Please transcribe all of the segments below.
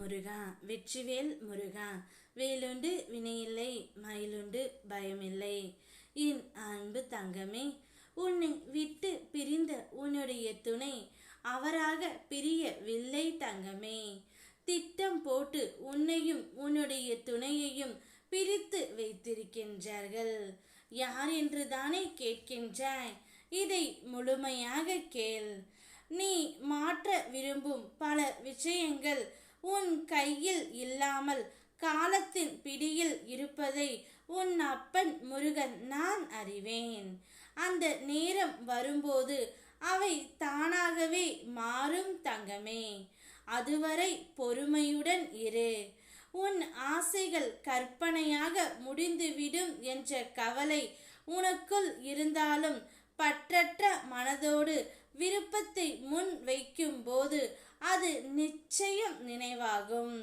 முருகா வெற்றிவேல் முருகா வேலுண்டு வினையில்லை மயிலுண்டு பயமில்லை. என் அன்பு தங்கமே, உன்னை விட்டு பிரிந்த உன்னுடைய துணை அவராக பிரியவில்லை தங்கமே. திட்டம் போட்டு உன்னையும் உன்னுடைய துணையையும் பிரித்து வைத்திருக்கின்றார்கள். யார் என்று தானே கேட்கின்றாய்? இதை முழுமையாக கேள். நீ மாற்ற விரும்பும் பல விஷயங்கள் உன் கையில் இல்லாமல் காலத்தின் பிடியில் இருப்பதை உன் அப்பன் முருகன் நான் அறிவேன். அந்த நேரம் வரும்போது அவை தானாகவே மாறும் தங்கமே. அதுவரை பொறுமையுடன் இரு. உன் ஆசைகள் கற்பனையாக முடிந்துவிடும் என்ற கவலை உனக்குள் இருந்தாலும் பற்றற்ற மனதோடு விருப்பத்தை முன் வைக்கும் போது அது நிச்சயம் நினைவாகும்.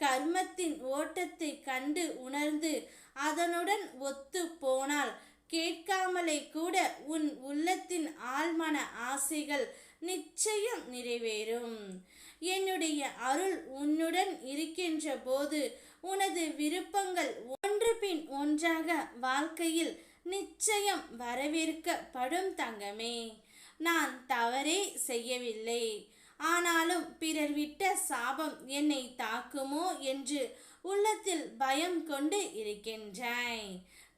கர்மத்தின் ஓட்டத்தை கண்டு உணர்ந்து அதனுடன் ஒத்து போனால் கேட்காமலே கூட உன் உள்ளத்தின் ஆழ்மன ஆசைகள் நிச்சயம் நிறைவேறும். என்னுடைய அருள் உன்னுடன் இருக்கின்ற போது உனது விருப்பங்கள் ஒன்று பின் ஒன்றாக வாழ்க்கையில் நிச்சயம் வரவேற்கப்படும் தங்கமே. நான் தவறே செய்யவில்லை, ஆனாலும் பிறர் விட்ட சாபம் என்னை தாக்குமோ என்று உள்ளத்தில் பயம் கொண்டு இருக்கின்றாய்.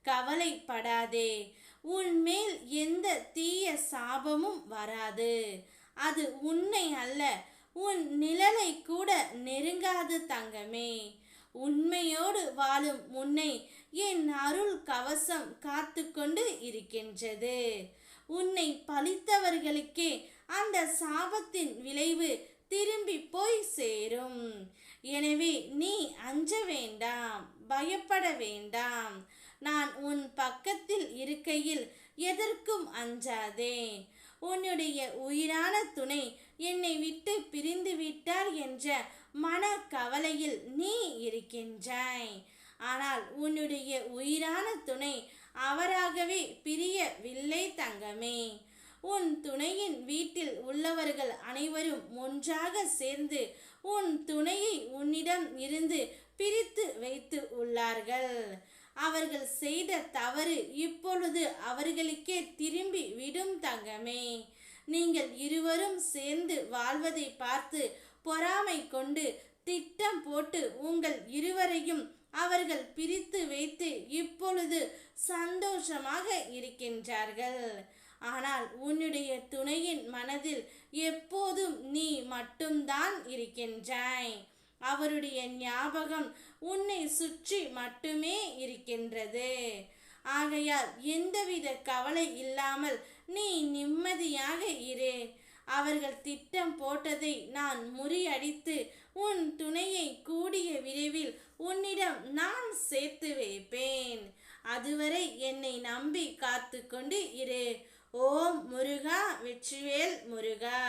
கவலைப்படாதே, உன் மேல் எந்த தீய சாபமும் வராது. அது உன்னை அல்ல, உன் நிழலை கூட நெருங்காது தங்கமே. உண்மையோடு வாழும் உன்னை என் அருள் கவசம் காத்து கொண்டு இருக்கின்றது. உன்னை பழித்தவர்களுக்கே அந்த சாபத்தின் விளைவு திரும்பி போய் சேரும். எனவே நீ அஞ்ச வேண்டாம், பயப்பட வேண்டாம். நான் உன் பக்கத்தில் இருக்கையில் எதற்கும் அஞ்சாதே. உன்னுடைய உயிரான துணை என்னை விட்டு பிரிந்து விட்டார் என்ற மன கவலையில் நீ இருக்கின்றாய். ஆனால் உன்னுடைய உயிரான துணை அவராகவே பிரியவில்லை தங்கமே. உன் துணையின் வீட்டில் உள்ளவர்கள் அனைவரும் ஒன்றாக சேர்ந்து உன் துணையை உன்னிடம் இருந்து பிரித்து வைத்து உள்ளார்கள். அவர்கள் செய்த தவறு இப்பொழுது அவர்களுக்கே திரும்பி விடும் தங்கமே. நீங்கள் இருவரும் சேர்ந்து வாழ்வதை பார்த்து பொறாமை கொண்டு திட்டம் போட்டு உங்கள் இருவரையும் அவர்கள் பிரித்து வைத்து இப்பொழுது சந்தோஷமாக இருக்கின்றார்கள். ஆனால் உன்னுடைய துணையின் மனதில் எப்போதும் நீ மட்டும்தான் இருக்கின்றாய். அவருடைய ஞாபகம் உன்னை சுற்றி மட்டுமே இருக்கின்றது. ஆகையால் எந்தவித கவலை இல்லாமல் நீ நிம்மதியாக இரு. அவர்கள் திட்டம் போட்டதை நான் முறியடித்து உன் துணையை கூடிய விரைவில் உன்னிடம் நான் சேர்த்து வைப்பேன். அதுவரை என்னை நம்பி காத்து கொண்டு இரு. ஓம் முருகா வெற்றிவேல் முருகா.